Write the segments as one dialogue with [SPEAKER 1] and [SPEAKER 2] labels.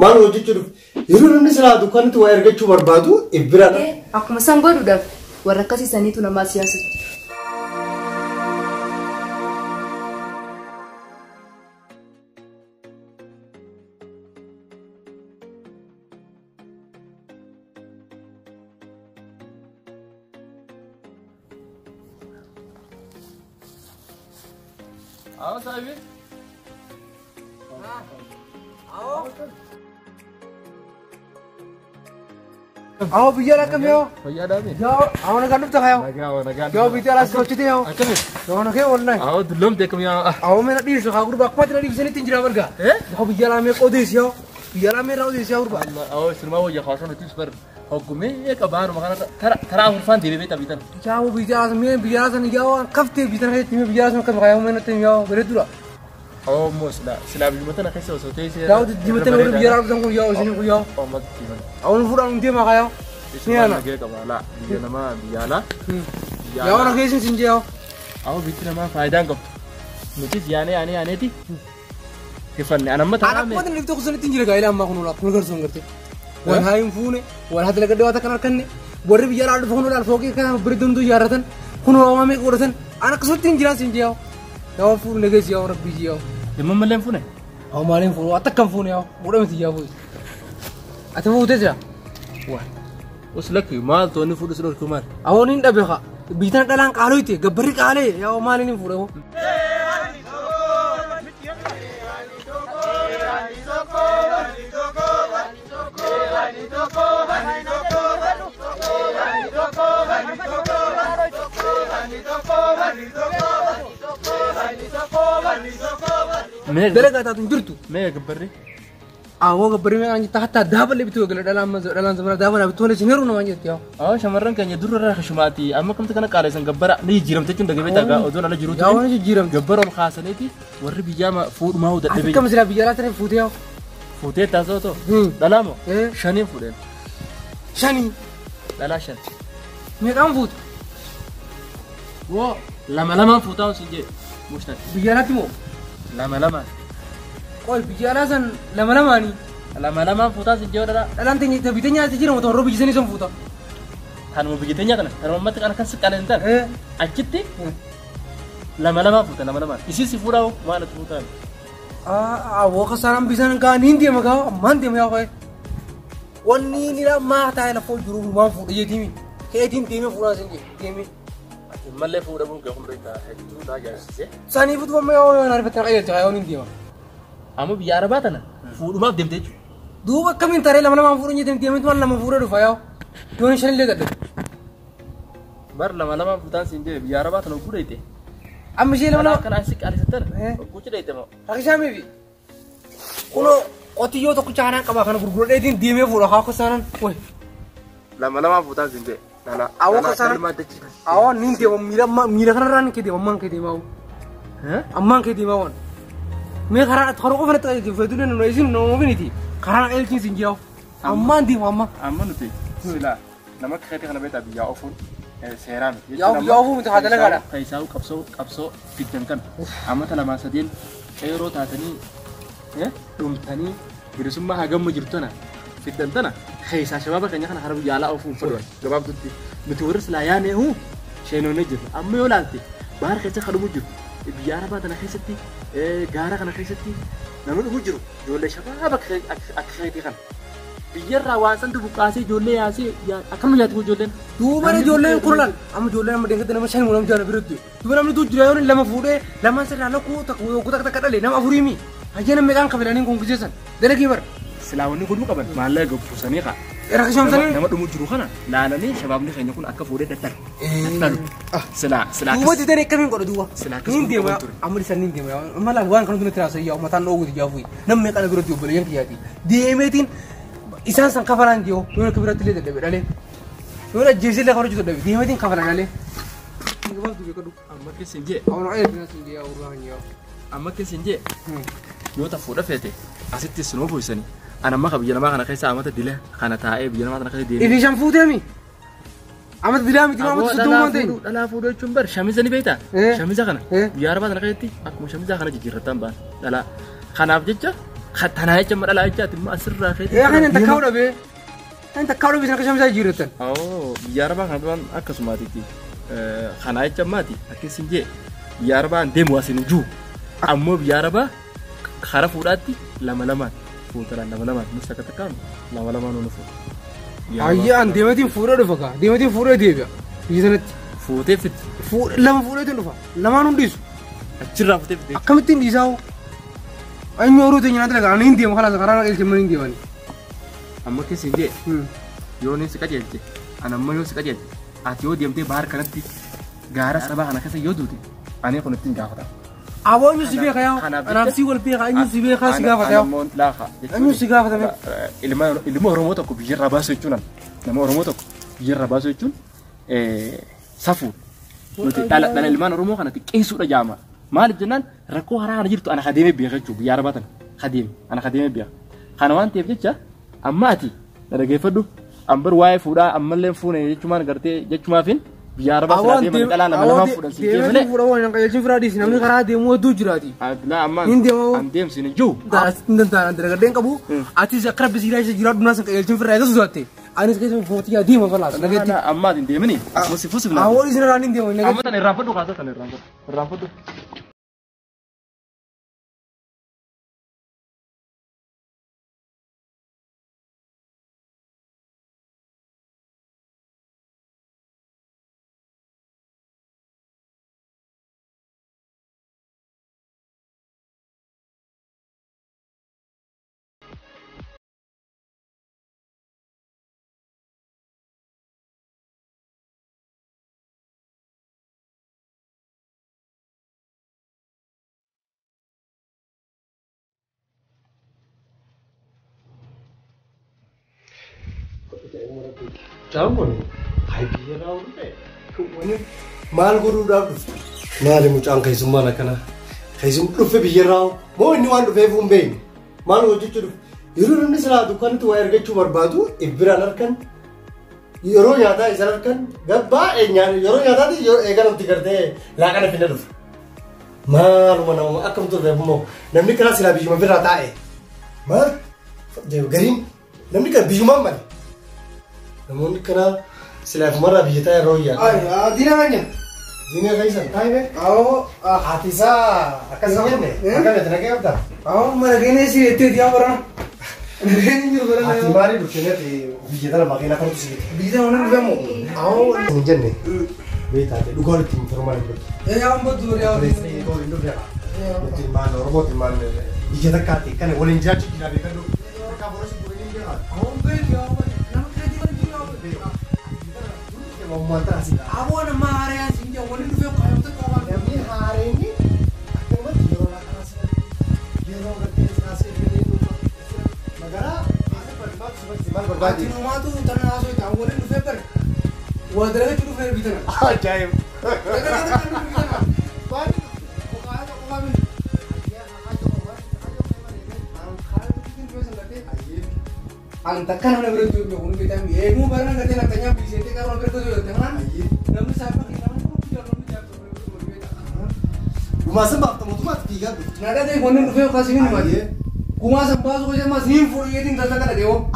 [SPEAKER 1] Maal hojjechuudhaaf yeroo namni silaa dukkaanitti waa ergachuu barbaadu biraadha.
[SPEAKER 2] Akkuma isaan godhuudhaaf warra akkasiisaniitu namaa siyaasatti.
[SPEAKER 3] आओ साहब आओ
[SPEAKER 4] आओ भैया रकम आओ
[SPEAKER 3] भैया डाले
[SPEAKER 4] जाओ आओ ना गाड़ी तो खाओ जाओ भैया रात सोचते आओ जाओ ना क्या बोलना है
[SPEAKER 3] आओ दुल्लम देख मैं
[SPEAKER 4] आओ मेरा डील सो खागुर बाप पाँच लड़ी से 3 जरावर का जाओ भैया ला मैं को देसी आओ भैया ला मेरा देसी आओ बाप
[SPEAKER 3] आओ सिनेमा वो ये खासा नोटिस पर हुकुम में एक बार मकान थरा उरफान दे बेटा भीतर
[SPEAKER 4] जाओ भैया से नहीं जाओ कफ्ते भीतर है तुम्हें भैया से कब खाया मैंने तुम जाओ बड़े दूर
[SPEAKER 3] आओ मोसला सिला भी मत ना कैसे होते हैं
[SPEAKER 4] जाओ जिम्मेदार लोग भैया आप तुमको जाओ इसने को जाओ
[SPEAKER 3] मत जीवन
[SPEAKER 4] आओ फुरा उनके मगाया
[SPEAKER 3] इसमें ना के कमाला ये नमा बियाला
[SPEAKER 4] जाओ ना कैसे सिंजे आओ
[SPEAKER 3] आओ भीतर नमा फायदा को मुझे आने आने थी كيفني انا متى
[SPEAKER 4] انا ما ادري تاخذ 3 جرى قايل ما كانوا لا كل غرسون قلت وين هاي فوني ولا هذا لقد دوات كان كني ور بيجار على فون ولا فوق كان بريدون دو يارتن كونوا ما ميقورتن انا كسوت 3 جرى سنجيو يا فون لغيس يا ربي جيو
[SPEAKER 3] يمم ملين فوني
[SPEAKER 4] او مالين فون اتكم فون يا ودمت يا فوي اتفو تجا
[SPEAKER 3] واه وسلك مال توني فود سلور كمال
[SPEAKER 4] اونين دبخا بيتن دلان قالويتي غبري قالي يا مالين فورو دلقة تاتون جرتو
[SPEAKER 3] ما يقبري
[SPEAKER 4] هو قبري ما عندي تحت دهب اللي بتوقع دلان زمان دهب أنا بتولى شنيرو ما عندي تياو
[SPEAKER 3] شمرن كان يدور راح شماتي أما كم تكنا قالي سن قبرة نيجي جيرم تكون دقيقة تاجا أذون على جروتي
[SPEAKER 4] يا وانا جيرم
[SPEAKER 3] قبرة الخاصنيتي وري بيجامة فود ما هو دبي
[SPEAKER 4] كم زلا بيجارات ترى فوتياو
[SPEAKER 3] فوتيه تازو تو دلامو شنين فودين
[SPEAKER 4] شني
[SPEAKER 3] لا شن
[SPEAKER 4] ميكام فوت
[SPEAKER 3] و لما فوتاو سنجي مشتاق
[SPEAKER 4] بيجارات مو
[SPEAKER 3] لما
[SPEAKER 4] قول بيجارات لما ني
[SPEAKER 3] لما فوتاو سنجي ولا
[SPEAKER 4] لا أنت تبيتني على تجيرم وتروح بيجيني سام فوتا
[SPEAKER 3] كانوا بيجتني كنا ترى ما تكنا كسر كنا انت أكيدتي لما فوتا لما إيش فوتاو ما نتفوتاو
[SPEAKER 4] वो खसारम बिसन का नींद दिया मगा मान दिया मैं कोई वन्नी निरा माँ ताए ना फोड़ जुरू माँ फोड़ ये थीमी के थीम थीमे फोड़ा सेंगे थीमी
[SPEAKER 3] मल्ले फोड़ा बुन क्या कुमरे का है तू ना क्या इससे
[SPEAKER 4] सानी बुत वो मैं और नारे पत्थर का ये चाहे वो नींद दिया
[SPEAKER 3] हम अब यार बात है ना फोड़ माँ देम देचु
[SPEAKER 4] दो वक्त कम इन तारे लमला माँ फोड़ ये थीम थीमे तो लम्हा फोड़ा रुफाया तो इन शरीर ले कर दे
[SPEAKER 3] मर लमला फोड़ा सेंगे यार बात ना फोड़े थे
[SPEAKER 4] अब मुझे लमला
[SPEAKER 3] kan asik ada seter kucu deh temo
[SPEAKER 4] rakisha में भी कोनो ओतियो तो कुछ आना कबा खाना गुरगुर दे दिन दिए में फोड़ा हाँ खसारन ओए
[SPEAKER 3] lama foto sinde nana
[SPEAKER 4] awo khasara awo nin de mira kana ran ke de mamman ke de mawo amman ke de mawon me khara thoro ko fere ta fedune no isin no biniti khara elkin singiyo amman di mamma
[SPEAKER 3] amman te sila nama khati kana beta biya ofun seeran
[SPEAKER 4] ya ofu mita hadala gara
[SPEAKER 3] kaisau kapso fitan kan amma tala masadin ero tatani dumtani birisumma hagam mujirtana fitan tana خيسا شباب كان يخنا حرب يالا أو فون فلوس جواب تدي متورس لا يعني هو شينو نجر أما يولانتي بار خيسا خلو مجر بيارا بعد أنا خيستي جارا كنا خيستي نمر مجرو جولة شباب أكخيتي خن بيجرا واسن تبقاسي جولة ياسي يا أكمل ياتو جولة
[SPEAKER 4] تو مره جولة كورلان أما جولة أما دينك تنام شين مولام جانا بيرتي تو نام تو جرايون لما فوده لما سرنا كو تك كذا لنا ما فوريمي هجينا مكان قبلانين كونكسيسن ده كيبر
[SPEAKER 3] سلاوني كل مكان ماله جب سنيقة
[SPEAKER 4] إيه كشام سني
[SPEAKER 3] نما دمو جروحنا لا لا ني شباب ني خيني يكون أكفوري دتر سلا
[SPEAKER 4] هو تدري كمين قرأ دوا
[SPEAKER 3] سلا
[SPEAKER 4] نين دي ما أمري سنين دي ما ما لا وان كانوا تنتظر سيا وما تنو ودي جافوي نم مكان بيرو ديو بليان كياتي دي ميتين إنسان سان كفران ديو يوم كبيرة تلي ده بدالي يوم جيسي له خرج ده دي ميتين كفران عليه نقول دو بيكدو
[SPEAKER 3] أما كسنجي
[SPEAKER 4] أو نعير بنا سنجي أو روحاني
[SPEAKER 3] أما كسنجي يوم تفوده فيته أسيت السنو بويسني أنا ما خبي أنا ما أنا خيسا أمتى دله خانة تائب أنا ما أنا خيسا دله
[SPEAKER 4] إيه شام فوده مي أمتى دله أمتى ما أمتى سدوم أنتين
[SPEAKER 3] لا فوده شمبر شميزة نبيتا شميزة خنا بيار بعد أنا خيتي أكمل شميزة خنا جيرتان بان لا خنا أبجدها خطنا يجمع على أجات ما أسر راخي
[SPEAKER 4] يا أخي أنت كاولا بيه أنت كاولا بيه نكشم زي جيرتن
[SPEAKER 3] أو بياربا كمان أكسماتي خنا يجمعتي أكيد سنجي بياربا عندهم واسين جو أمو بياربا خرف وراتي لما فوترا لما مستكت كام لما نونفو
[SPEAKER 4] أيه أن ديمتين فورا دفعة ديمتين فورا ديبيا يزنت
[SPEAKER 3] فوتي فت
[SPEAKER 4] لما فورا تنفع لما نوديس
[SPEAKER 3] أشرا فوتي فت
[SPEAKER 4] أكملتين ديساو أي نورو تيجي نادر كان إندي ما خلاص كارا نقول كم إندي واني
[SPEAKER 3] أما كيسنجي يوني سكاجي أنا ما يو سكاجي أتيو ديمتي بار كنتي غارس أبا أنا كسي يودوتي أنا كنتين غافتا
[SPEAKER 4] أبو أنيو سيبيه كياو أنا أمسي والبيه أنيو سيبيه خاص سيجافة ياو
[SPEAKER 3] لا خا
[SPEAKER 4] أنيو سيجافة تمام
[SPEAKER 3] اللي ما رموتك بيجرب باسو يجونا لما رموتك بيجرب باسو يجون سافو لا اللي ما رموه كنا تكيسو رجامة مال الجنان ركوا هرا أنا جرت أنا خديمي بيجتشو بيارباتن خديم أنا خديمي بيا خنوان تبجتشا أماتي لا جيفدو أمبر واي فودا أملين فونه يجتمان قرتي يجتما فين بياربات سلادي من دلالة لما فودا سيجي فله
[SPEAKER 4] فودا وانا كيل شيء فرادي سنامي خرا ديمو دوجراتي
[SPEAKER 3] لا أمان ديم سينجو
[SPEAKER 4] دارس ندان درجتين كابو أتي زكرب بسيرة جيرات بناس كيل شيء فرادي زوجته أنا سكيت فوتي يا ديم فلاس
[SPEAKER 3] نجتي أمان ديم مني مسيفوس بنا
[SPEAKER 4] أول إذا رانين ديم
[SPEAKER 3] أمان تاني رافدو كذا تاني رافدو
[SPEAKER 1] Jamon, hai biar awal deh. Kau mal guru dah. Mal muncang kaisum mana kana. Kaisum lupa biar awal. Mau ini wan lupa fumben. Mal guru cuci. Yuru nanti salah dukan tu air kecu berbatu. Ibranar kan. Yuru nyata izarar kan. Gabba nyari. Yuru nyata di yuru egan nanti kerte. Lakan apa nado. Mal mana mau akam tu deh mau. Namni kana silah biju mampir rata Mal. Jauh garim. Namni kana biju mamman. Namun kena selain marah bijita ya roya.
[SPEAKER 4] Dina mana?
[SPEAKER 1] Dina kaisan. Tahu be? Hati sa akan sama ne. Akan betul lagi apa?
[SPEAKER 4] Mana gini sih itu dia orang. Gini juga orang.
[SPEAKER 1] Hati mari bukannya di bijita lah makin apa sih?
[SPEAKER 4] Bijita mana juga mau?
[SPEAKER 1] Ninjan ne. Beta te. Lu kalau tim formal itu.
[SPEAKER 4] Ya ampun tuh ya.
[SPEAKER 1] Kalau itu dia. Tim mana? Robot tim mana? Bijita kati. Kan boleh jadi kita betul. Kamu harus boleh dia.
[SPEAKER 4] Ya.
[SPEAKER 1] Mau mantra sih.
[SPEAKER 4] Aku ada mahar yang sini jangan itu yang kau itu kau.
[SPEAKER 1] Tapi hari ini aku mau jual orang asal. Jual orang asal ini tu. Magara, ada permak sebentar berbagi.
[SPEAKER 4] Ati rumah tu tanah asal itu. Aku itu paper. Wadah itu paper bitan.
[SPEAKER 1] Ajaib.
[SPEAKER 4] Antakan orang berjuang jokowi kita emu barang kerja nak tanya bisnis kan orang berjuang jangan namun siapa kita mana pun tidak namun jatuh berjuang
[SPEAKER 1] Rumah sembah teman-teman tiga tu.
[SPEAKER 4] nada deh konen rufio kasih ini mati kuma sembah so aja mas nim for yeting tata kan deh oh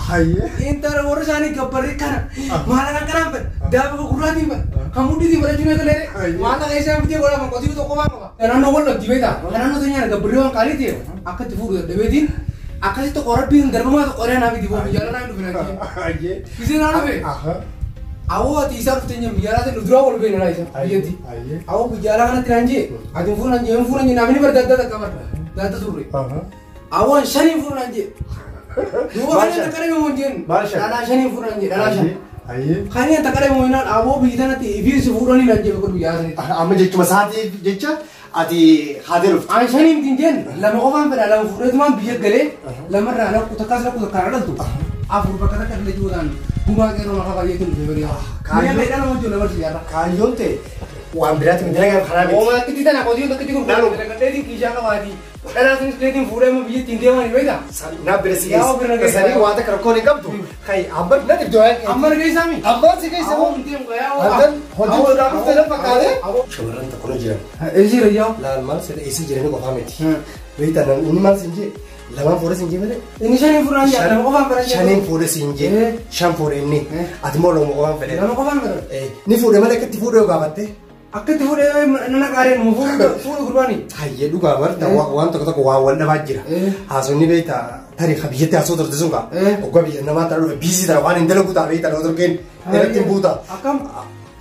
[SPEAKER 4] intar orang sana kebari kan malah kan kenapa dah aku kurang nih kamu di berjuang kan lere malah kayak saya dia orang mau kau itu kau apa karena nongol lagi beda karena nongolnya kebari orang kali dia akan tidur deh bedin Akas itu orang pin derma tuh orang nabi di bawah jalan aja udah berarti. Bisa nana be? Awo tisar tuh nyam jalan tuh dua orang be nana itu. Iya ti. Awo berjalan kan tiranji. Adem fulan nih nabi ini berdata tak kamar. Data suri. Awo shani fulan aja. Dua orang yang tak ada yang mau jen. Nana shani fulan aja. Nana shani. Kan yang tak ada yang mau nana. Awo bisa nanti ibir sefulan ini aja kalau biasa.
[SPEAKER 1] Aman jadi cuma saat jecha. Adi hadir.
[SPEAKER 4] Shani mungkin lama orang pada lama fulan itu mah biar gale. Lama rana kutakas kutakar tuh. Aku berkata kan lagi jualan. Gua kira orang kaya itu lebih beri. Kaya beda nama jualan bersih.
[SPEAKER 1] Kayon te. Uang berat menjelang yang kharabi.
[SPEAKER 4] Oh, kita tidak nak kau itu kita cukup. Kita jadi kisah kawadi. Ada sini kleting furai mau biar tinggi mana beda.
[SPEAKER 1] Na bersih. Kesari uang tak kerkoni kam tu. Kai ambar nanti doa.
[SPEAKER 4] Ambar guys kami.
[SPEAKER 1] Ambar sih guys.
[SPEAKER 4] Aku mungkin kaya.
[SPEAKER 1] Adan. Hoji udah aku telah pakade. Shoran tak kono jiran.
[SPEAKER 4] Esi rajau.
[SPEAKER 1] Laal mal saya esi jiran ko kami. Wait, dan ini mal sinji. Lamaan fuudhee siin jee
[SPEAKER 4] Inni shanii furaan jaa lama qofaan fedhan jee.
[SPEAKER 1] Shaniin fuudhee siin jee. Shan fuudhee inni. Ati immoo lama qofaan fedhe.
[SPEAKER 4] Lama qofaan fedhan.
[SPEAKER 1] Ni fuudhee malee akkatti fuudhee yoo gaafatte.
[SPEAKER 4] Akkatti fuudhee nana qaaree nu fuudhu gurbaani.
[SPEAKER 1] Hayyee dhugaa barta waan tokko waa wal dhabaa jira. Haasonni beektaa tarii biyyatti haasoo turte sun kaa. Oggaa biyya namaa ta'a dhufe biisii ta'a waan hin dalagu ta'a beektaa dhawwa turgeen irratti hin buuta.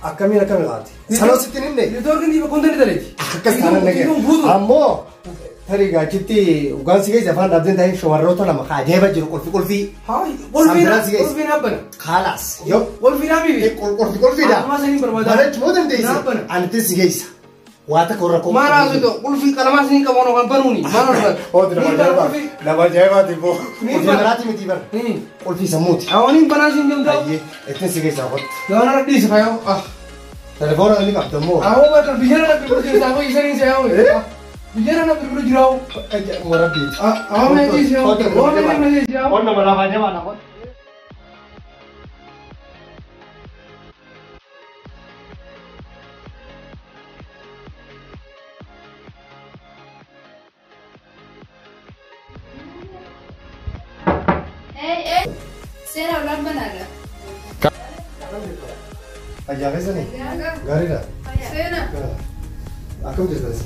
[SPEAKER 1] Akkamiin laati. Sanoo sitti hin himne.
[SPEAKER 4] Neetwoorkiin dhiiba kontanii taleeti.
[SPEAKER 1] Akkas taanaan nagee. Ammoo tarii gaachitti ugaan si keessa afaan dhaabdeen ta'ee shamarroota lama ajaa'iba jiru qulfii.
[SPEAKER 4] Qulfiin habbana.
[SPEAKER 1] Kaalaas. Yoo.
[SPEAKER 4] Qulfiin habibi.
[SPEAKER 1] Qulfiidha.
[SPEAKER 4] Amma sanii barbaada.
[SPEAKER 1] Barachuu moo dandeessa. Ani si keessa. Waa takka warra qofa.
[SPEAKER 4] Maal haasoo ta'u qulfii qalamaa sanii qabu waan banuuni. Maal haasoo.
[SPEAKER 1] Ooti nama ajaa'ibaati boo. Qulfii baraati miti bara. Qulfii sammuuti.
[SPEAKER 4] Awwaniin banaa siin jiru ta'u.
[SPEAKER 1] Ayyee ittiin si keessaa qotti.
[SPEAKER 4] Yoo nana dhiisi fayyoo.
[SPEAKER 1] Telefoona inni qabda moo.
[SPEAKER 4] Awwa bakka biyyana na birbiruu jiru saafoo isanii isa yaa'u. Biyyana na birbiruu jiru yaa'u.
[SPEAKER 1] Morabbiiti.
[SPEAKER 4] Awwa mee dhiisi yaa'u. Awwa mee dhiisi yaa'u.
[SPEAKER 1] Qonna malaa fayyadamaa na qotti.
[SPEAKER 2] Seera ulan banarra.
[SPEAKER 1] Ajaa'ibaisanii. Gaariidha.
[SPEAKER 2] Seena.
[SPEAKER 1] Akkam jirtas.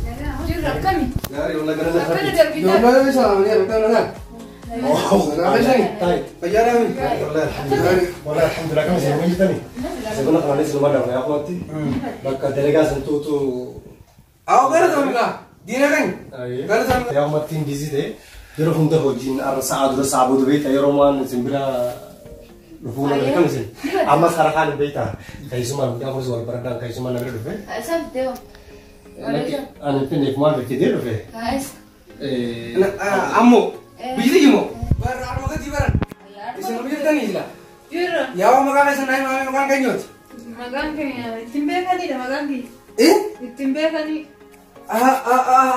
[SPEAKER 2] Jirra akkami.
[SPEAKER 1] Gaarii walla gara lafa.
[SPEAKER 2] Akkana darbitaa.
[SPEAKER 4] Doonaa isaa amanii abidda nagaa. Fayyaadhaan.
[SPEAKER 1] Walla alhamdulillah kami seenuu hojjetanii. Seekona kanaanis luma dhabna yaa qo'atti. Bakka dalagaa santuutu.
[SPEAKER 4] Awwa gara samiidhaa. Diina kan. Gara samiidhaa.
[SPEAKER 1] Yaa uummattiin biizii ta'e yeroo hunda hojiin arra sa'a dura sa'a booda beektaa yeroo waan simbira dhufuu nama beekamu isin. Ammas karaa kaan hin beektaa. Keessumaa midhaan kunis wal baradhaan keessumaa namni dhufe.
[SPEAKER 2] Isaan fidee
[SPEAKER 1] Ani finneef maal beektee dhufe.
[SPEAKER 4] Ammoo biyyi jimoo. Barra arma gadi baran. Isin hojjetanii jira.
[SPEAKER 2] Jirra.
[SPEAKER 4] Yaa maqaan keessan naayii maamee maqaan keenyooti.
[SPEAKER 2] Maqaan keenya ittiin beekaniidha maqaan keenya. Ittiin beekanii.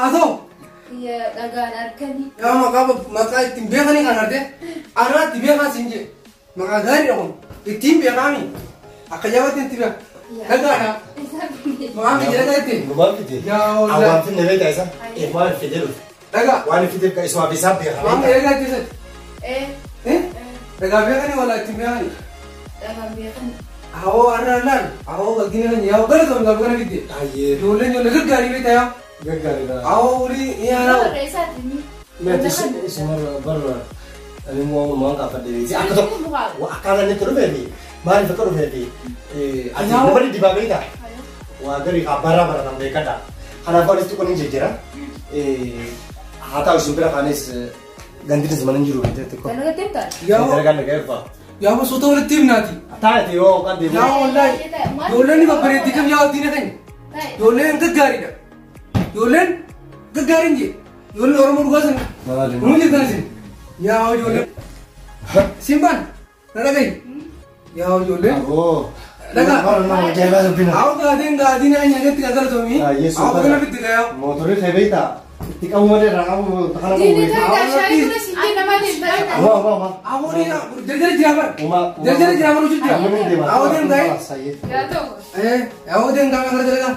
[SPEAKER 4] Atoo.
[SPEAKER 2] Dhagaan arkanii.
[SPEAKER 4] Yaa maqaa ittiin beekanii kan arte. Anaa itti beekaa siin jee. Maqaa gaariidha kun. Ittiin beekaami. Akka jabaatti itti beeka. Dhagaadha. Maqaan kee jedhagaa itti.
[SPEAKER 1] Lumaan fidee. Awwaan finne beektaa isa. Waan fidee dhufe.
[SPEAKER 4] Dhagaa.
[SPEAKER 1] Waan fidee ka isuma bisaa beekaa.
[SPEAKER 4] Maqaan kee jedhagaa itti. Dhagaa beekanii wala ittiin beekanii.
[SPEAKER 2] Dhagaan beekanii.
[SPEAKER 4] Awoo arra laal. Awoo galgina kan yaa gara toon gaafa kana fidee.
[SPEAKER 1] Ayyee.
[SPEAKER 4] Ijoolleen gaggaarii beektaa yaa.
[SPEAKER 1] Gaggaaridha.
[SPEAKER 4] Awoo ulii yaana.
[SPEAKER 2] Warra isaati.
[SPEAKER 1] Meetis isuma barra. Ani mau mangga apa diri. Aku tuh akalan itu dulu ni. Mari kita dulu ni. Ati nama di bawah itu. Wah dari kabar nama mereka dah. Karena kalau itu kuning jejera. Hata usumpira kanis ganti di zaman juru itu.
[SPEAKER 2] Karena ketimpa.
[SPEAKER 4] Ya.
[SPEAKER 1] Kan negara apa?
[SPEAKER 4] Ya apa soto oleh tim nanti.
[SPEAKER 1] Tahu tu yo kan dia.
[SPEAKER 4] Ya wallahi. Yolen ni bapak berhenti kan ya tidak kan. Yolen gegari dah. Yolen gegarin je. Yolen orang muda kan. Mungkin kan sih. Ya Yolen. Simpan. Nada kan? Ya Yolen.
[SPEAKER 1] Oh.
[SPEAKER 4] Daga.
[SPEAKER 1] Orang jaga sebina.
[SPEAKER 4] Aku gak ada ni hanya ngerti kagak tu mi. Aku kena fit kaya.
[SPEAKER 1] Motornya saya beta. Tika umur dia ramu tahan aku.
[SPEAKER 2] Ini dah syai tu nasi dia nama dia.
[SPEAKER 1] Apa.
[SPEAKER 4] Aku ni jadi jawaban.
[SPEAKER 1] Uma.
[SPEAKER 4] Jadi jawaban ujuk dia. Aku dia enggak.
[SPEAKER 2] Ya tu.
[SPEAKER 4] Aku dia enggak kerja jaga.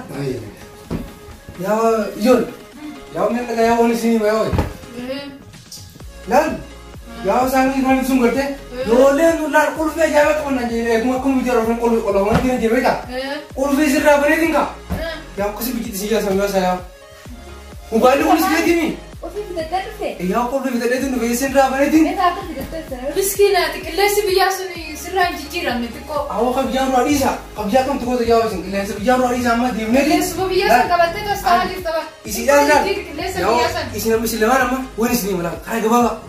[SPEAKER 4] Ya Yul. Ya ni kaya aku ni sini bayo. Lan. Ya sang ni kan sum kerja. Yolen ular kulfe jawa kau nanti. Aku bicara orang kul orang mana dia jawa tak? Kulfe sirra beri tinggal. Ya aku sih bikin sih sama saya. Mobile ko nisbet ni.
[SPEAKER 2] وفي بدك تدرسي.
[SPEAKER 4] يا قول في بدك إنه بيسين رابع ندين.
[SPEAKER 2] إيه تعرف بدك تدرسي. مسكينة تكلسي بياسوني سرّا جيجيرا متكو.
[SPEAKER 4] أهو خبيان رئيسا خبيان كم تقول يا وسين كلسي بيان رئيسا ما دي مني.
[SPEAKER 2] كلسي بياسون كبرت تستاهل تبع.
[SPEAKER 4] إسيان لا.
[SPEAKER 2] كلسي بياسون.
[SPEAKER 4] إسيان مش اللي ما وين سني ملا كاي جبابا.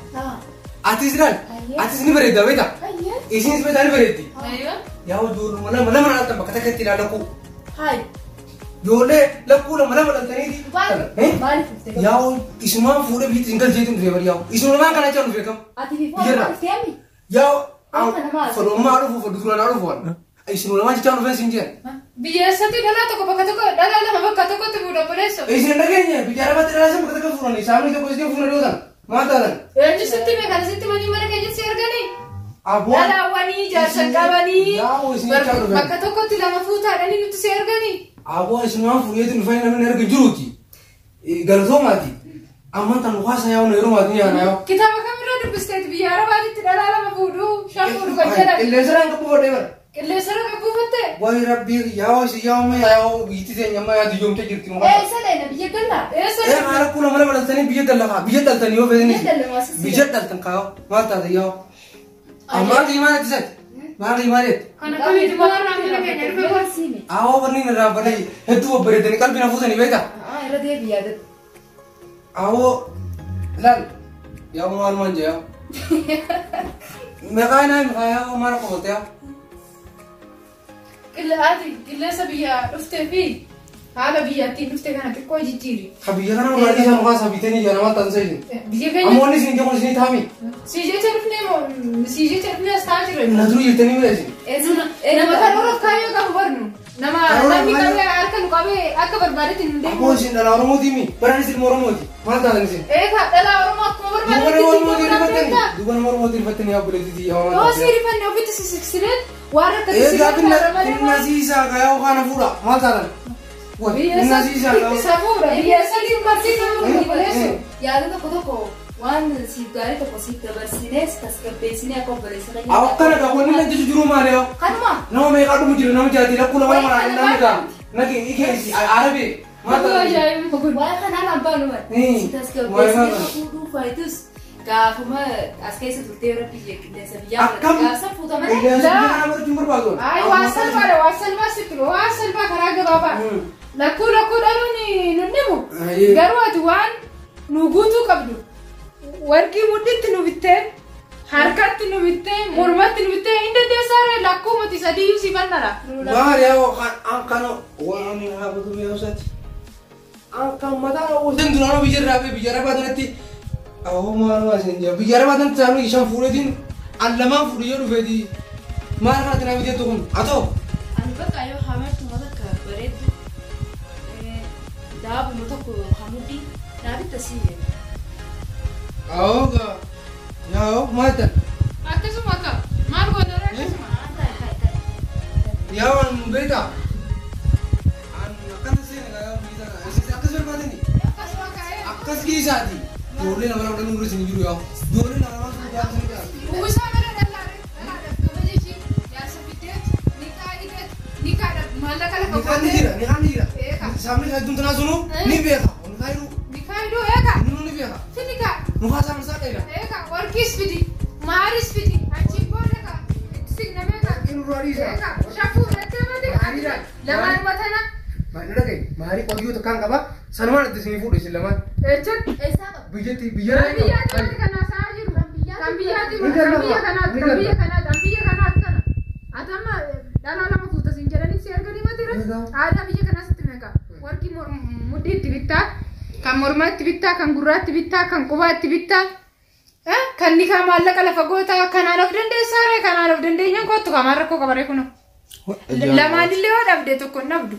[SPEAKER 4] أتيسران. أتيسني بريدا بيتا. إسيان سبت أنا بريدي.
[SPEAKER 2] أيوة.
[SPEAKER 4] يا ودور ملا أنت بكتة كتير أنا كو.
[SPEAKER 2] هاي.
[SPEAKER 4] Jole lakula mana mana tani di.
[SPEAKER 2] Balik.
[SPEAKER 4] Yao isma fure bhi tinggal jeetum driver yao. Isma mana kana chanu fekam.
[SPEAKER 2] Ati di phone tiami.
[SPEAKER 4] Yao foro maru foro dura naru fon. Isma mana chanu fe sinje.
[SPEAKER 2] Biasa ti dala to ko bakata ko dala la bakata ko tu udah preso.
[SPEAKER 4] Isma ndagenya bicara mati rasa bakata ko furo ni samne to kusti furo dosan. Mata dan.
[SPEAKER 2] Yanju setti me kana setti mani mara kaya share gani.
[SPEAKER 4] Abo.
[SPEAKER 2] Dala wani jasa kabani.
[SPEAKER 4] Yao isma chanu fe.
[SPEAKER 2] Bakata ko ti lama futa dani tu share gani.
[SPEAKER 4] Abo isma fure tu nufai na nere kejuruti. Galto mati. Amma tan wasa yaa'u na yeroo maatii yaa'u na yaa'u.
[SPEAKER 2] Kitaaba kamirra dubbisteeti biyya Arabaatitti dhalaa lama fuudhuu shan fuudhu kan jedhan.
[SPEAKER 4] Qilleensaraan qabu godhee bara.
[SPEAKER 2] Qilleensara qabbuufattee.
[SPEAKER 4] Wayi rabbii yaa'u si yaa'u ma yaa'u biitti teenya ma yaa'u dijoomtee jirti nu.
[SPEAKER 2] Eessa leena biyya gallaa? Eessa leena?
[SPEAKER 4] Haala kuna mana balatanii biyya dallaqaa biyya daltanii yoo fedhanii. Biyya daltan kaa'u maal taate yaa'u. Amma imaan itti sati. Maal imaaleetti.
[SPEAKER 2] Kana kamitti maarraa mana keenya dhufe barsiime.
[SPEAKER 4] Awwa barniin irraa balee hedduu babbareedanii qalbii na fuusanii beektaa.
[SPEAKER 2] Irra deebi yaadatu.
[SPEAKER 4] Awwa laal yaa'u maal maan jee yaa'u. Meeqaa yaa'u maal qofatte yaa'u.
[SPEAKER 2] Qilleensa biyya dhuftee fi haala biyyattiin dhuftee kana xiqqoo jijjiiri.
[SPEAKER 4] Biyya kana urraa dhiisaa mukaa sabiitanii ijaa namaa taasisaa jiru.
[SPEAKER 2] Biyya keenya.
[SPEAKER 4] Amoonni isin jedhamu isin taami.
[SPEAKER 2] Si jecha dhufnee as taa'aa jirre.
[SPEAKER 4] Na duru jirtanii mila isin.
[SPEAKER 2] Nama kan horof kaayyoo qabu barnu. Namni qabee harka nu qabee akka barbaadetti hin deemu.
[SPEAKER 4] Akkuma isin dhalaa Oromooti mi? Baraan isin Oromooti. Maal taatan isin?
[SPEAKER 2] Eegaa dhalaa Oromoo akkuma barbaadetti
[SPEAKER 4] duuba nama Oromooti rifattanii yaa buleetii yaa waan.
[SPEAKER 2] Yoo si rifanne ofitti si siqsileen waan akka
[SPEAKER 4] eegaa binna siisaa gayaa kana fuudha maal taatan? Binna siisaa gayaa.
[SPEAKER 2] Safuudha biyya sadii marti safuudha baleessu.
[SPEAKER 5] Yaada tokko waan siif gaarii tokko siif dabarsinees tasgabbeessinee akka obboleessa keenya.
[SPEAKER 4] Akkana gaa wanni nan jiru jiru maali yaa?
[SPEAKER 5] Kanuma.
[SPEAKER 4] Nama meeqaa dhumu jiru nama jaati lakkuu lama mara namni gaa. Nagi ikeesi arabe.
[SPEAKER 5] Waan kanaan abbaan uuman. Si tasgabbeessinee fuudhuu faayitus gaafuma as keessa turtee yeroo biyya qilleensa biyyaa gaafsa fuutaman.
[SPEAKER 4] Qilleensa biyyaa nama wajjin barbaadu.
[SPEAKER 2] Waa salphaa sitti waa salphaa karaa gabaabaa. Lakkuu dhaluun nunnimu. Garuu ati waan nu guutuu qabdu. Warqii mudhiitti nu bittee, harkatti nu bittee, mormatti nu bittee, hin dandeessaaree lakkuu mati sadii si bannara.
[SPEAKER 4] Maal yaa akkana waan haabatu mi'aawsati. Akkan mataa hawwasan duraanoo biyya irraa fi biyya arabaa kanatti maal isin jira biyya arabaa kanatti saanuu ishaan fuudhetiin an lamaan fuudhee yoo dhufeeti maal kanatti naa biteettu kun atoo.
[SPEAKER 5] Ani bakka yoo hamartu akka bareeddu daabuma tokko hamuddi naa bitta siiyee.
[SPEAKER 4] Gaa yaa maal ta'e.
[SPEAKER 2] Akkasuma akka maal godhara akkasuma.
[SPEAKER 4] Yaa waan beektaa. Akkana seena gaa biyya akkas barbaadani.
[SPEAKER 2] Akkasuma ka'ee.
[SPEAKER 4] Akkas kiisaati. Ijoollee nama lama dhaluun isin jiru yaa. Ijoollee nama lama fuudhaa isin jira.
[SPEAKER 2] Uwwisaa mana dhalaadha kabajachi yaasa fiddeet ni kaadha maallaqa lafa
[SPEAKER 4] Ni jira. Saamni hedduun tanaa sunu ni beeka.
[SPEAKER 2] ni kaayiduu eega.
[SPEAKER 4] Ni beeka.
[SPEAKER 2] Fini kaa.
[SPEAKER 4] Mukaa saamni isaa dheera.
[SPEAKER 2] Eega warqis fidi maaris fidi achiin booda kaa itti signamee kaa. Eega shafuu irratti amate lamaan matana.
[SPEAKER 4] Maarii qotiyyoo takkaan qaba. Sanumaan itti isinii fuudhe isin lamaan.
[SPEAKER 2] Jechuun
[SPEAKER 5] Eessaa qaba?
[SPEAKER 4] Biyyatti
[SPEAKER 2] kan biyyaatti kana saa jiru. Kan biyyaatti kan biyya kanaati kana. Atama dhalaa lama fuutas hin jedhanii si arganii matira. Aadaa biyya kanaas itti meeqa. Warqii mudhii itti bittaa, kan mormaa itti bittaa, kan gurraa itti bittaa, kan qubaa itti bittaa. Kan ni kaa maallaqa lafa gootaa kanaan of dandeessaaree kanaan of dandeenyaan kottu kamaan rakkoo qabaree kunuun. Lamaanillee yoo dhabde tokko hin dhabdu.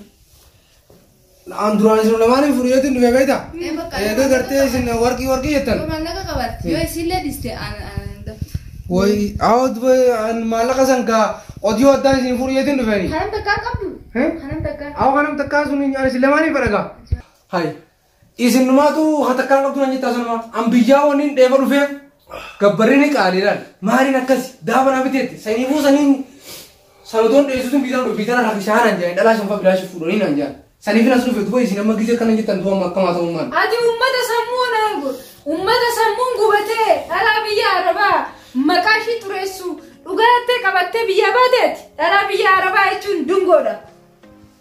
[SPEAKER 4] An duraan isin lamaanii fuudheetiin dhufe beektaa? Eega gartee isin warqii jettan.
[SPEAKER 5] Maallaqa qabatti yoo isinlee dhiste
[SPEAKER 4] Wayi awwaat maallaqa san kaa qotiyyoo addaan isin fuudheetiin dhufeeni.
[SPEAKER 5] kanam takkaa qabdu. Kanam takkaa.
[SPEAKER 4] Awwa kanam takkaa sun isin lamaanii fedhagaa. Hayi isin numaatu haa takkaan qabdu nan jettaa sanuma an biyyaa waniin dheeba dhufeef gabbarrini qaaliidhaan maaliin akkas daabana biteetti saniifuu saniin sanotoon dheessuun biitaan harka shaanaan jedhan dhalaa shanfaa bilaashii fuudhanii naan jedhan. Saniifin as dhufe duba isin amma gizee kana jettan du'a akkamaa ta'ummaan.
[SPEAKER 2] Ati uummata sammuun gubatee dhalaa biyya Arabaa maqaa ishii xureessu dhugaattee qabattee biyya baateeti. Dhalaa biyya Arabaa jechuun dungoodha.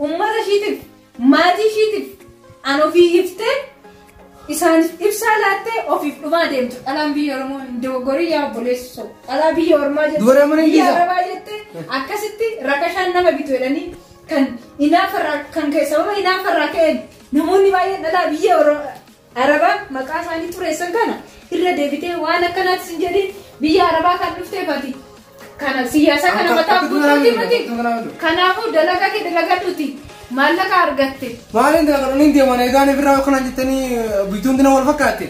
[SPEAKER 2] Uummata ishiitiif maatii ishiitiif an ofii iftee isaaniif ibsaa laattee ofiif dhumaa deemtu. Dhalaan biyya Oromoo dogoggorii yaa obboleessu dhalaa biyya Oromaa jettee biyya Arabaa jettee akkasitti rakashaan nama bitu jedhanii kan inaafarraa kan ka'e sababa inaafarraa ka'een namoonni baay'een dhalaa biyya Arabaa maqaa isaanii xureessan kana irra deebitee waan akkanaatti sin jedhin biyya Arabaa kan dhufteefati. Kana siyaasa kana mataa guutuuti miti. Kanaafuu dalagaa kee dalagadhuuti maallaqa argatte.
[SPEAKER 4] Maaliin dalagadhuun hin deeman eegaan birraa yookaan jettanii bituun dina wal fakkaatte.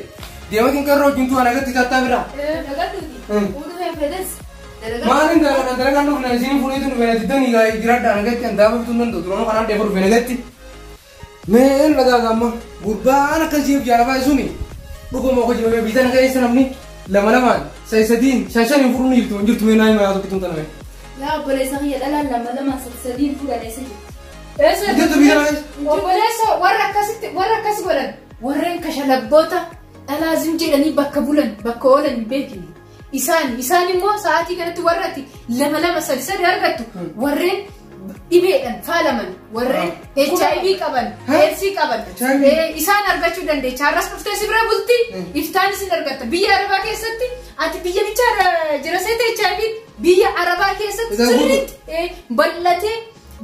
[SPEAKER 4] Deematiin qarroo hojjintuu ana gatti kattaa birraa.
[SPEAKER 5] Dalagadhuuti. Fuudhuu hin fedhes.
[SPEAKER 4] Maaliin dalagaan dhufna isin fuudheetu dhufeena diddanii jiraadhaan agatti handaaba bituun danda'u turoon kanaan deefa dhufeena agatti. Mee lagaa amma gurbaan akkasiif jaalabaa suni dhuguma hojii bitan keessa namni lama lamaan sadiin shan furuun jirtu mee naayima yaa tokkitti taname
[SPEAKER 5] yaa obboleessa kiyya dhalaan lama sadiin fuudhan eessa
[SPEAKER 2] Eessa
[SPEAKER 4] jirtu bitan
[SPEAKER 2] obboleessa warra akkas godhan warreen kashalabboota dhalaazim jedhanii bakka bulan bakka oolan hin beekne isaan immoo sa'aatii kanatti warratti lama sadi argattu warreen dhibeedhaan faalaman warreen HIV qaban AIDS qaban isaan argachuu dandeecha har'as dhuftee si bira bulti iftaan isin argatta biyya arabaa keessatti ati biyya bichaa jira seete HIV biyya arabaa keessatti sirriitti bal'atee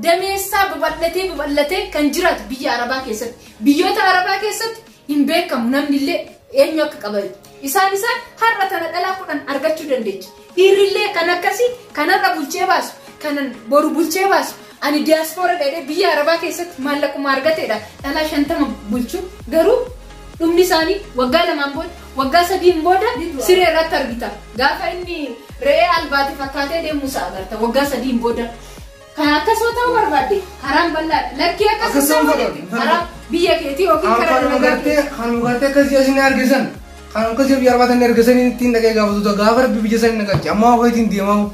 [SPEAKER 2] dameessaa babal'atee kan jiraatu biyya arabaa keessatti biyyoota arabaa keessatti hin beekamu namni illee eenyu akka qaban isaan har'a tana dhalaa kudhan argachuu dandeecha dhiirrillee kan akkasii kanarra bulchee baasu kanan boru bulchee baasu ani diaspora dheedhee biyya arabaa keessatti maallaquma argateedha dhalaa 50 bulchuu garuu dhumni isaanii waggaa 2 booda waggaa 3 booda siree irratti argita gaafa inni re'ee albaati fakkaatee deemu isaa agarta waggaa 3 booda kan akkasuma ta'uu barbaadde karaan bal'aadha lakkii akkasuma karaa biyya keetii yookiin karaa
[SPEAKER 4] nagaatti kan mugaatti akkasii asin argisan kan akkasii biyya arbaatan argisan ittiin dhaqee gaafatu gaafa rabbi biyya san nagachi amma waa ittiin deemamu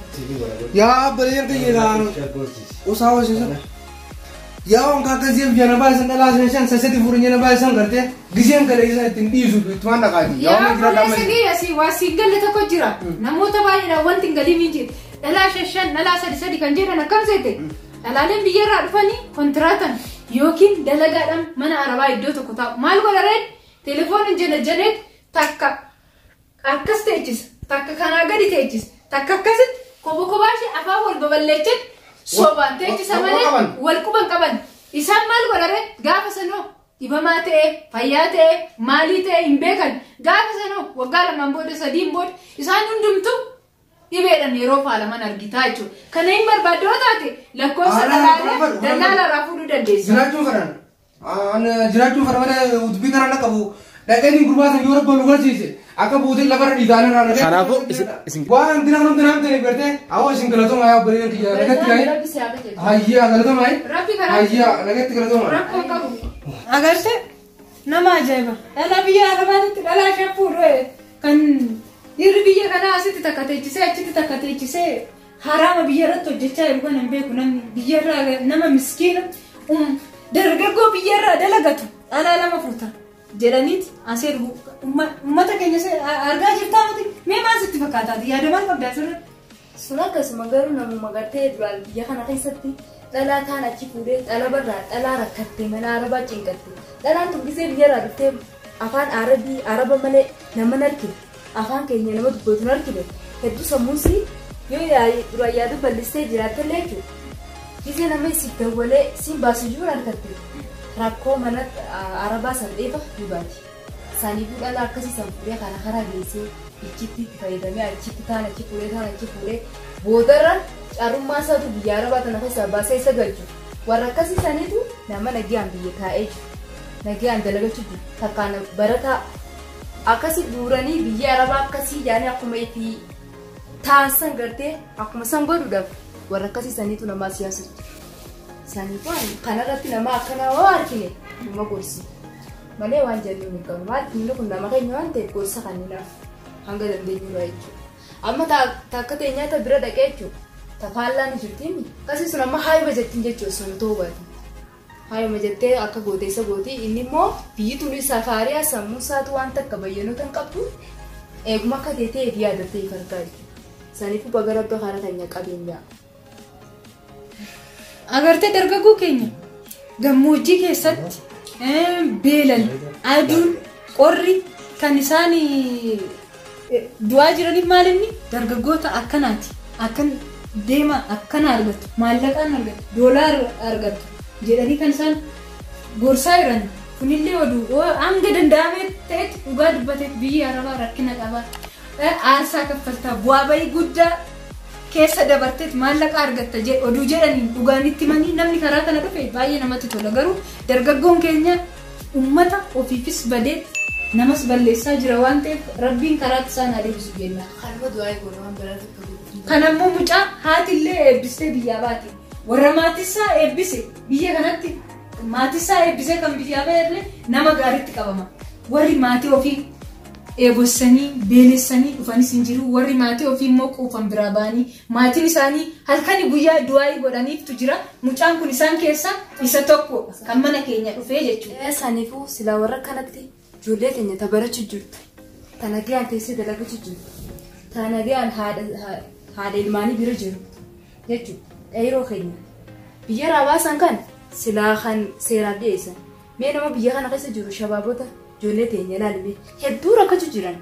[SPEAKER 4] yaa baleen kan yeelaan usaa wasiisa yaa on akkasii biyya na baasan dhalaa san sasati furunya na baasan garte giseen kale isa ittiin dhiisu ittumaan dhaqaati
[SPEAKER 2] yaa on asii waasii galle tokko jira namoota baay'eedhaan wanti galii min jira dhalaa 5 dhalaa 3 kan jedhan akkam seete dhalaaleen biyyarraa dhufanii kontiraatan yookiin dalagaadhaan mana arabaa iddoo tokko taa'u maal godhareen telefoon jenee takka akkas teechis takka kanaa gadi teechis takka akkasitti kobaashee afaan wal baballeechan sobaan teechisa malee wal quban qaban isaan maal godhareen gaafa sanoo dhibamaa ta'e fayyaa ta'e maalii ta'e hin beekan gaafa sanoo waggaa 2 booda 3 booda isaan hundumtuu dhibeedhaan yeroo faalaman argitaa jechuudha. Kana hin barbaadde yoo taate lakkoofsa dhalaalee daldaalarraa fuudhuu dandeessa.
[SPEAKER 4] Jiraachuun faramada dubbii kana na qabu dhaqanii gurbaatan yoo rabban nu garsiise akka buutiin lafarra dhiitaan irraa dhaqee.
[SPEAKER 3] Kanaafuu isin
[SPEAKER 4] waan dina kanumti naamte ni gartee awwa isin galatoomaa yaa bareedan kiyya nagatti gaa'e. Hayyaa galatoomaa hayyaa nagatti galatoomaa.
[SPEAKER 2] Rakkoo qabu. Agartee nama ajaa'iba. Dhala biyya arabaatti dhalaa shaffuudhee kan dhiirri biyya kanaa asitti takka teechisee achitti takka teechisee haraama biyya irratti hojjechaa jiru kan hin beeku namni biyyarraa nama miskiina dargaggoo biyyarraa dalagatu dhalaa 2 furta jedhaniiti asee uummata keenya argaa jirtaa miti mee maal sitti fakkaataati yaada maal qabdaa asirratti.
[SPEAKER 5] Sun akkasuma garuu namuma gartee duraan biyya kana keessatti dhalaa taan achi fuudhee dhala barraa dhalaa rakkattee mana arabaa cinqatte dhalaan tun gisee biyyarraa dhuftee afaan araba malee nama narkine afaan keenya nama dubbatu narkine hedduu sammuusi yoo duraan yaadu bal'istee jiraattellee jechuudha gisee nama si dawwalee siin baasu jiru harkatte rakkoo mana arabaa salpheefa dubaati saaniifuu dhala akkasii san fuudhee kana karaa geessee ichitti itti fayyadamee achitti taan achi fuudhee boodarra carrummaa isaatu biyya arabaa tana keessaa baasee isa galchu warra akkasii saniitu nama nagaan biyya taa'ee jiru nagaan dalagachuu jiru takkaan barataa akkasii duuranii biyya arabaa akkasii jaanii akkuma itti taasisan gartee akkuma san godhuudhaaf warra akkasii saniitu namaa siyaasatu saniitu kanarratti nama akkanaa waa argine nama gorsi malee waan jennuu hin qabu maal inni kun nama keenya waan ta'eef gorsa kanninaaf hanga dandeenyu dha jechuudha amma takka ta'e nyaata bira dhaqee jechuudha tafaallaan jirtiin akkasii sun amma haayuma jettiin jechuudha sun ta'uu baate haayuma jettee akka gooteessa gootii inni immoo biyyi tuni safaariyaa sammuu isaatu waan takka bayyanoota hin qabdu eeguma akka teetee fi yaadattee fargaa jechuudha saniifuu bagaraddoo haala keenya qabeenyaa.
[SPEAKER 2] Agartee dargaggoo keenya gammoojjii keessatti beelan aduun qorri kan isaan du'aa jiraniif maal inni dargaggoota akkanaati akkan deema akkana argatu maallaqaan argatu doolaara argatu jedhanii kan isaan gorsaa jiran kunillee oduu hanga danda'amee ta'etti dhugaa dubbateef biyyi arabaa rakkina qaba aarsaa kaffaltaa bu'aa bahii guddaa keessa dabarteet maallaqa argatta oduu jedhanii dhugaanitti manii namni karaa kana dhufe baay'ee namatti tola garuu dargaggoon keenya ummata ofiifis badee namas balleessaa jira waan ta'eef rabbiin karaatti isaan adeemsisu jenna.
[SPEAKER 5] Kanuma du'aa eeguun waan biraatti akka
[SPEAKER 2] kanammoo mucaa haatillee eebbistee biyyaa baate warra maatisaa eebbise biyya kanatti maatisaa eebbisee kan biyyaa baate nama gaariitti qabama warri maatii ofii eebossanii beelessanii dhufanis hin jiru warri maatii ofii immoo quufan biraa ba'anii maatiin isaanii halkanii guyyaa du'aayii godhaniiftu jira mucaan kun isaan keessa isa tokko kan mana keenya dhufee jechuudha.
[SPEAKER 5] Saniifuu silaa warra kanatti ijoollee keenya tabarachuu jirtu. Tanagayaan teessee dalagachuu jirtu. Tanagayaan haadha ilmaanii bira jiru jechuudha. Yeroo keenya biyya raabaasan kan silaa kan seeraan dhiyeessan. Mee nama biyya kana keessa jiru shabaabota ijoollee teenya ilaalume hedduu rakkachuu jiran.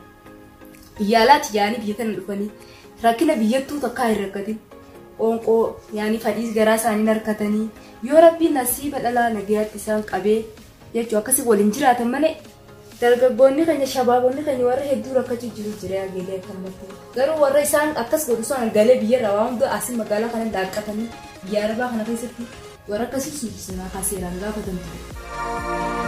[SPEAKER 5] Biyya alaatti yaa'anii biyya kana dhufanii rakkina biyyattuu takkaa hin rakkatin. Qoonqoo yaa'anii fadhiis garaa isaanii harkatanii yoo rabbiin nasiiba dhalaa nagayaatti isaan qabee jechuun akkasii waliin jiraatan malee dargaggoonni keenya shabaabonni keenya warra hedduu rakkachuu jiru jira galee akkanumatti. Garuu warra isaan akkas godhu sana galee biyya irraa waan hunda asii magaalaa kana daaqatanii biyya arabaa kana keessatti warra akkasii suuqsinaa kaaseeraan gaafatan ture.